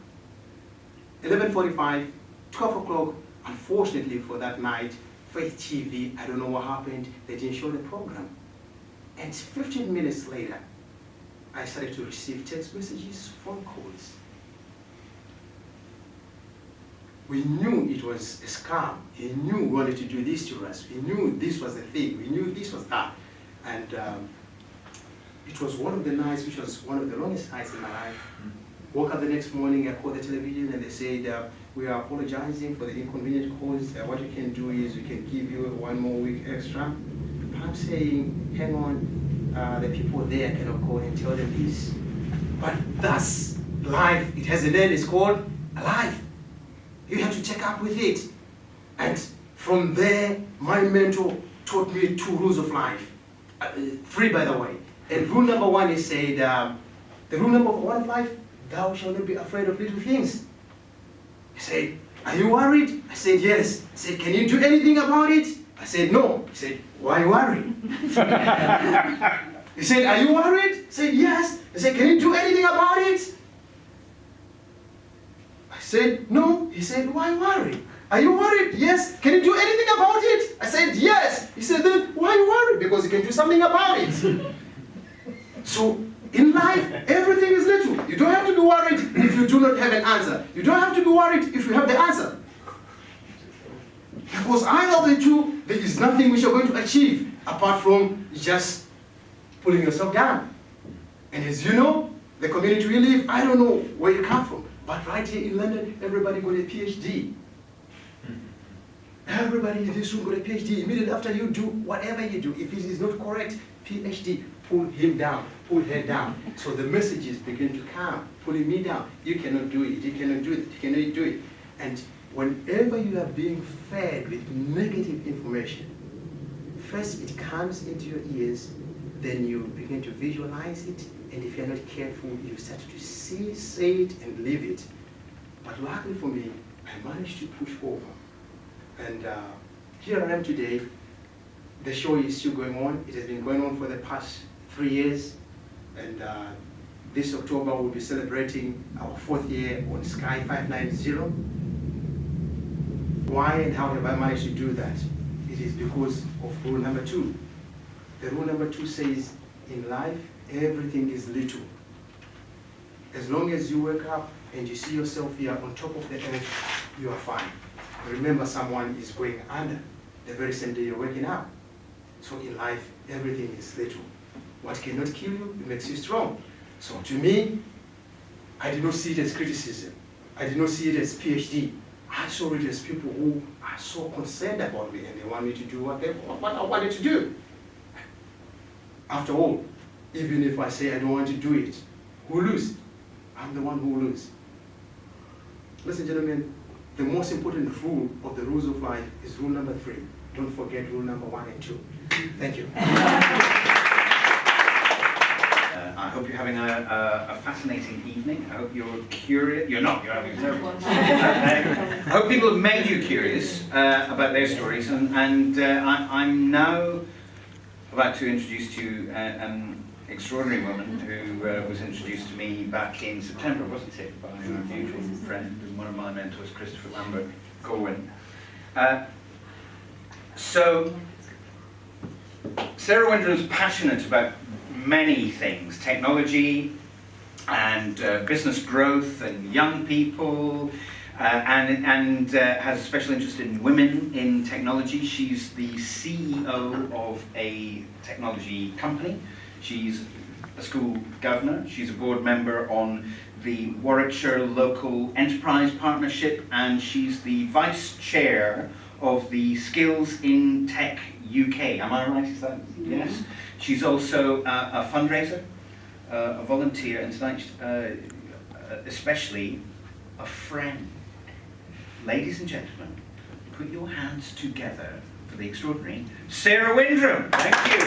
11:45, 12 o'clock, unfortunately for that night, Faith TV, I don't know what happened, they didn't show the program. And 15 minutes later, I started to receive text messages, phone calls. We knew it was a scam. He knew we wanted to do this to us. We knew this was the thing. We knew this was that. And it was one of the nights, which was one of the longest nights in my life. Woke up the next morning, I called the television and they said, we are apologizing for the inconvenient cause. What you can do is we can give you 1 more week extra. But I'm saying, hang on, the people there cannot call and tell them this. But that's life. It has a name, it's called life. You have to take up with it. And from there, my mentor taught me 2 rules of life. 3, by the way. And rule number 1 is said, the rule number 1 of life, thou shalt not be afraid of little things. He said, are you worried? I said, yes. He said, can you do anything about it? I said, no. He said, why worry? He said, are you worried? I said, yes. He said, can you do anything about it? I said, no. He said, why worry? Are you worried? Yes. Can you do anything about it? I said, yes. He said, then why worry? Because you can do something about it. So, in life, everything is little. You don't have to be worried if you do not have an answer. You don't have to be worried if you have the answer. Because either the two, there is nothing which you're going to achieve apart from just pulling yourself down. And as you know, the community we live, I don't know where you come from, but right here in London, everybody got a PhD. Everybody in this room got a PhD. Immediately after you do whatever you do, if it is not correct, PhD, pull him down, pull her down. So the messages begin to come, pulling me down. You cannot do it, you cannot do it, you cannot do it. And whenever you are being fed with negative information, first it comes into your ears, then you begin to visualize it, and if you're not careful, you start to see, say it, and live it. But luckily for me, I managed to push over. And here I am today. The show is still going on. It has been going on for the past 3 years. And this October we'll be celebrating our 4th year on Sky 590. Why and how have I managed to do that? It is because of rule number 2. The rule number 2 says, in life, everything is little. As long as you wake up and you see yourself here on top of the earth, you are fine. Remember, someone is going under the very same day you're waking up. So in life, everything is little. What cannot kill you, it makes you strong. So to me, I did not see it as criticism. I did not see it as PhD. I saw it as people who are so concerned about me and they want me to do what I wanted to do. After all, even if I say I don't want to do it, who will lose? I'm the one who will lose. Listen, gentlemen, the most important rule of the rules of life is rule number 3. Don't forget rule number 1 and 2. Thank you. I hope you're having a fascinating evening. I hope you're curious. You're not, you're having a terrible time. I hope people have made you curious about their stories. And I'm now about to introduce to you an extraordinary woman who was introduced to me back in September, wasn't it, by our mutual friend and one of my mentors, Christopher Lambert Corwin. So, Sarah Windrum's passionate about many things, technology and business growth and young people, and has a special interest in women in technology. She's the CEO of a technology company. She's a school governor. She's a board member on the Warwickshire Local Enterprise Partnership, and she's the vice chair of the Skills in Tech UK. Am I right? Is that yes? She's also a fundraiser, a volunteer, and tonight, especially a friend. Ladies and gentlemen, put your hands together for the extraordinary Sarah Windrum. Thank you.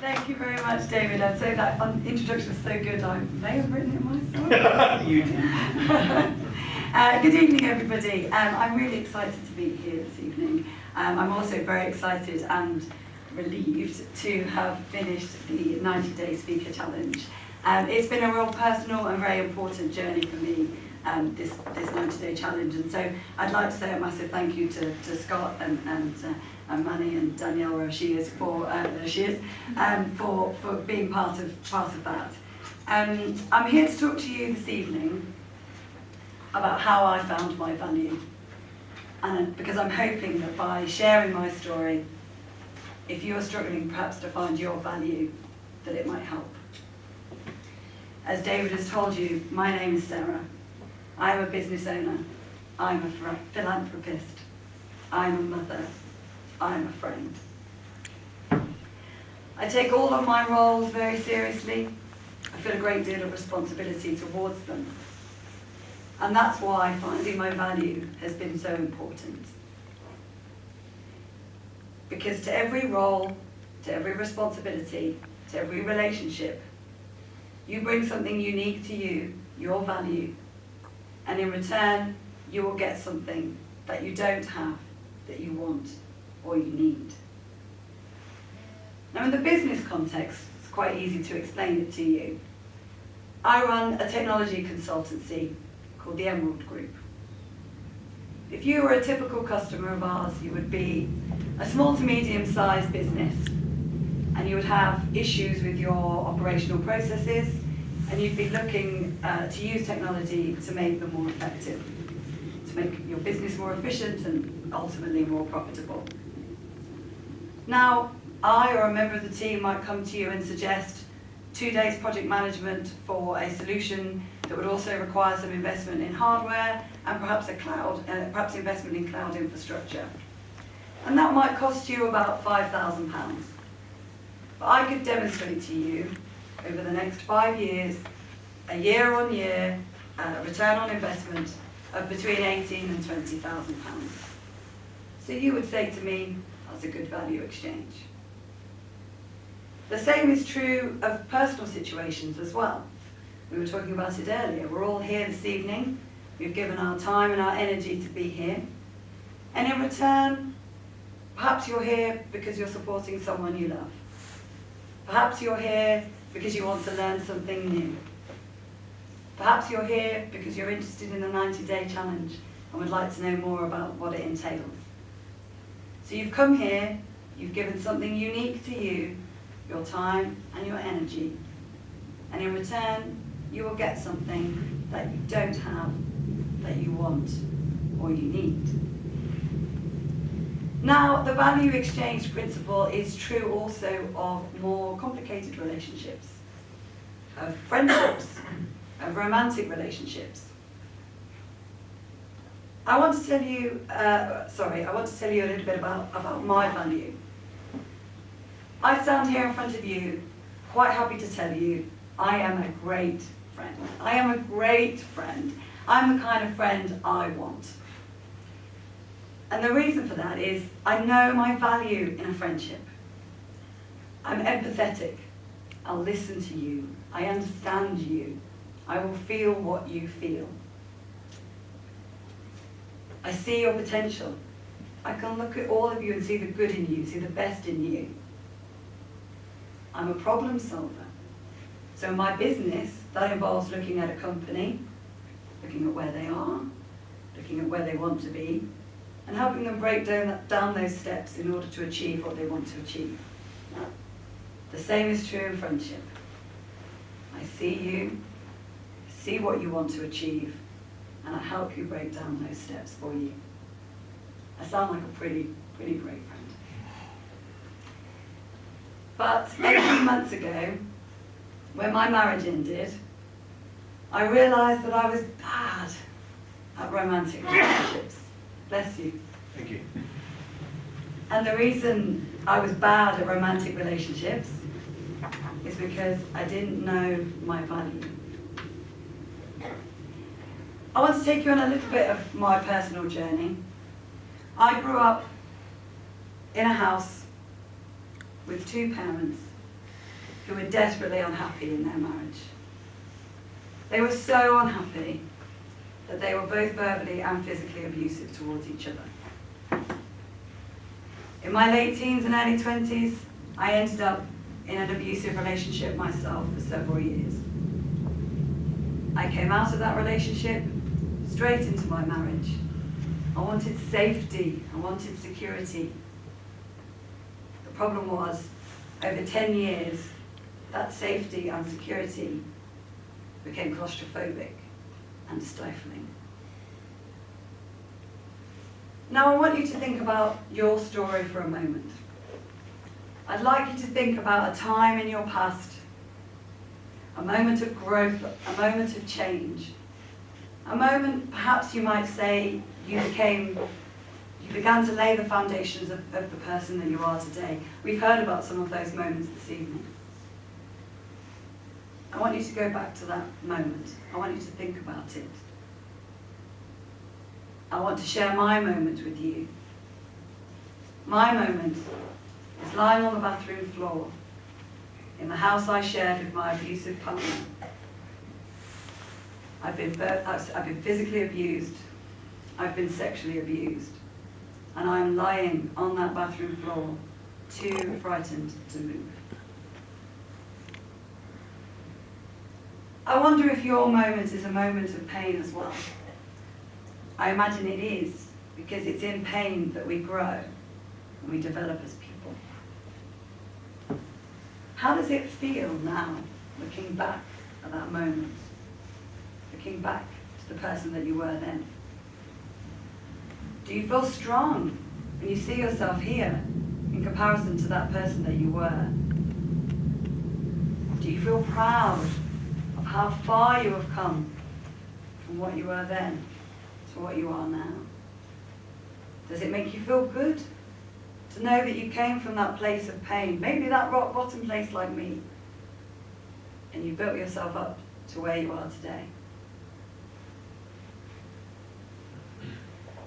Thank you very much, David. I'd say that introduction was so good, I may have written it myself. You did. Good evening, everybody. I'm really excited to be here this evening. I'm also very excited and relieved to have finished the 90-day speaker challenge. It's been a real personal and very important journey for me, this 90-day challenge. And so I'd like to say a massive thank you to Scott and Manny and Danielle, wherever she is, for being part of that. I'm here to talk to you this evening about how I found my value. And because I'm hoping that by sharing my story, if you're struggling perhaps to find your value, that it might help. As David has told you, my name is Sarah. I'm a business owner. I'm a philanthropist. I'm a mother. I'm a friend. I take all of my roles very seriously. I feel a great deal of responsibility towards them. And that's why finding my value has been so important. Because to every role, to every responsibility, to every relationship, you bring something unique to you, your value, and in return, you will get something that you don't have, that you want, or you need? Now in the business context, it's quite easy to explain it to you. I run a technology consultancy called the Emerald Group. If you were a typical customer of ours, you would be a small to medium-sized business, and you would have issues with your operational processes, and you'd be looking to use technology to make them more effective, to make your business more efficient and ultimately more profitable. Now, I or a member of the team might come to you and suggest 2 days project management for a solution that would also require some investment in hardware and perhaps perhaps investment in cloud infrastructure. And that might cost you about £5,000. But I could demonstrate to you over the next 5 years, a year-on-year return on investment of between £18,000 and £20,000. So you would say to me, that's a good value exchange. The same is true of personal situations as well. We were talking about it earlier. We're all here this evening. We've given our time and our energy to be here. And in return, perhaps you're here because you're supporting someone you love. Perhaps you're here because you want to learn something new. Perhaps you're here because you're interested in the 90-day challenge and would like to know more about what it entails. So you've come here, you've given something unique to you, your time and your energy, and in return you will get something that you don't have, that you want or you need. Now, the value exchange principle is true also of more complicated relationships, of friendships, of romantic relationships. I want to tell you a little bit about my value. I stand here in front of you, quite happy to tell you, I am a great friend. I am a great friend. I'm the kind of friend I want. And the reason for that is I know my value in a friendship. I'm empathetic. I'll listen to you. I understand you. I will feel what you feel. I see your potential. I can look at all of you and see the good in you, see the best in you. I'm a problem solver. So in my business, that involves looking at a company, looking at where they are, looking at where they want to be, and helping them break down those steps in order to achieve what they want to achieve. The same is true in friendship. I see you, see what you want to achieve, and I help you break down those steps for you. I sound like a pretty great friend. But 18 months ago, when my marriage ended, I realised that I was bad at romantic relationships. Bless you. Thank you. And the reason I was bad at romantic relationships is because I didn't know my value. I want to take you on a little bit of my personal journey. I grew up in a house with 2 parents who were desperately unhappy in their marriage. They were so unhappy that they were both verbally and physically abusive towards each other. In my late teens and early 20s, I ended up in an abusive relationship myself for several years. I came out of that relationship straight into my marriage. I wanted safety, I wanted security. The problem was, over 10 years, that safety and security became claustrophobic and stifling. Now I want you to think about your story for a moment. I'd like you to think about a time in your past, a moment of growth, a moment of change, a moment, perhaps you might say, you began to lay the foundations of the person that you are today. We've heard about some of those moments this evening. I want you to go back to that moment. I want you to think about it. I want to share my moment with you. My moment is lying on the bathroom floor in the house I shared with my abusive partner. I've been physically abused I've been sexually abused, and I'm lying on that bathroom floor, too frightened to move. I wonder if your moment is a moment of pain as well. I imagine it is, because it's in pain that we grow and we develop as people. How does it feel now, looking back at that moment? Looking back to the person that you were then? Do you feel strong when you see yourself here in comparison to that person that you were? Do you feel proud of how far you have come from what you were then to what you are now? Does it make you feel good to know that you came from that place of pain, maybe that rock bottom place like me, and you built yourself up to where you are today?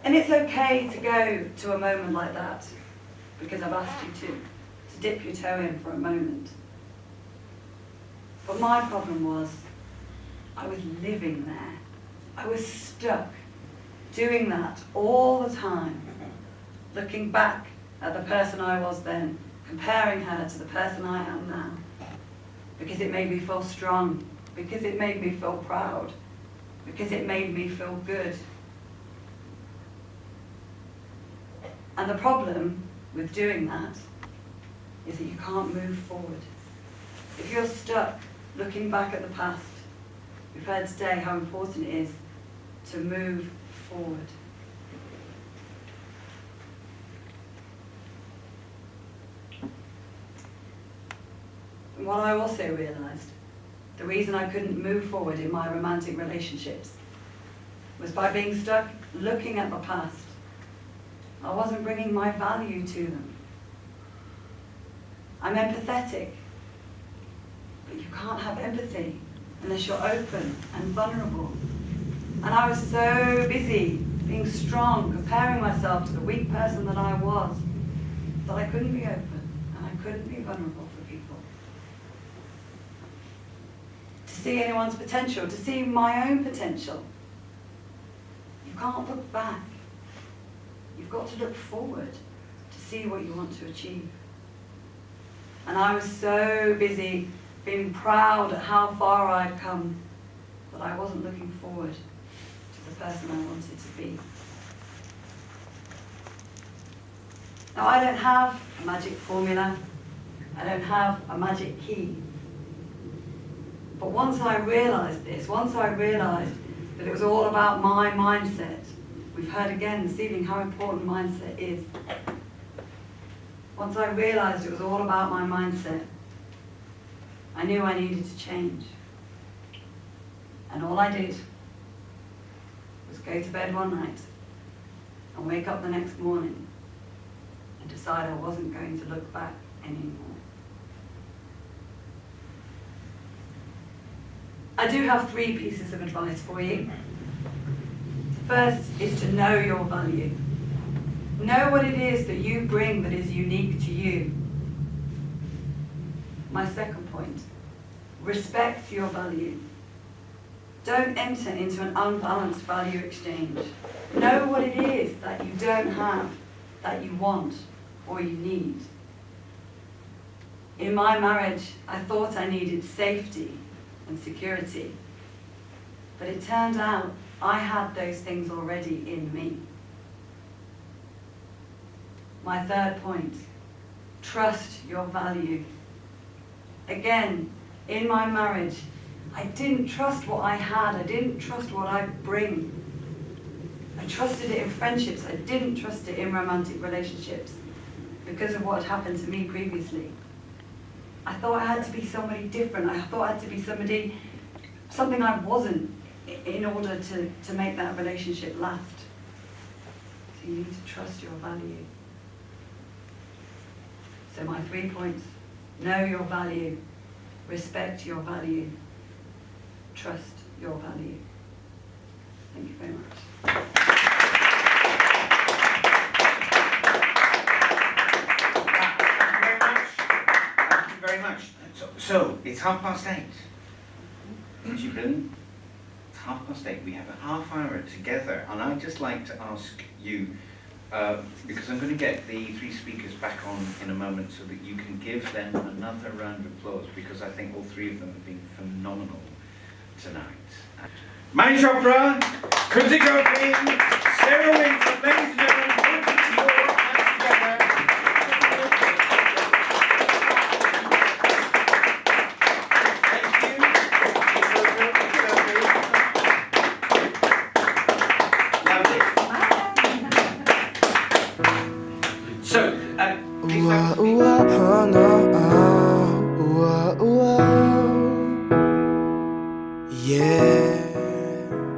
And it's okay to go to a moment like that, because I've asked you to dip your toe in for a moment. But my problem was, I was living there. I was stuck, doing that all the time, looking back at the person I was then, comparing her to the person I am now, because it made me feel strong, because it made me feel proud, because it made me feel good. And the problem with doing that is that you can't move forward. If you're stuck looking back at the past, we've heard today how important it is to move forward. And what I also realised, the reason I couldn't move forward in my romantic relationships was by being stuck looking at the past. I wasn't bringing my value to them. I'm empathetic, but you can't have empathy unless you're open and vulnerable. And I was so busy being strong, comparing myself to the weak person that I was, that I couldn't be open and I couldn't be vulnerable for people. To see anyone's potential, to see my own potential. You can't look back. You've got to look forward to see what you want to achieve. And I was so busy feeling proud at how far I'd come that I wasn't looking forward to the person I wanted to be. Now, I don't have a magic formula. I don't have a magic key. But once I realised this, once I realised that it was all about my mindset, we've heard again this evening how important mindset is. Once I realised it was all about my mindset, I knew I needed to change. And all I did was go to bed one night and wake up the next morning and decide I wasn't going to look back anymore. I do have 3 pieces of advice for you. First is to know your value. Know what it is that you bring that is unique to you. My second point, respect your value. Don't enter into an unbalanced value exchange. Know what it is that you don't have, that you want, or you need. In my marriage, I thought I needed safety and security, but it turned out I had those things already in me. My third point, trust your value. Again, in my marriage, I didn't trust what I had. I didn't trust what I bring. I trusted it in friendships. I didn't trust it in romantic relationships because of what had happened to me previously. I thought I had to be somebody different. I thought I had to be something I wasn't in order to make that relationship last. So you need to trust your value. So my 3 points, know your value, respect your value, trust your value. Thank you very much. Thank you very much. So it's 8:30. Is she brilliant? 8:30. We have a half hour together, and I'd just like to ask you, because I'm going to get the three speakers back on in a moment so that you can give them another round of applause, because I think all three of them have been phenomenal tonight. Manish Chopra, Kruti Gopi, Sarah Winton, ladies and gentlemen, welcome to your hands together. So, please have a seat. Yeah.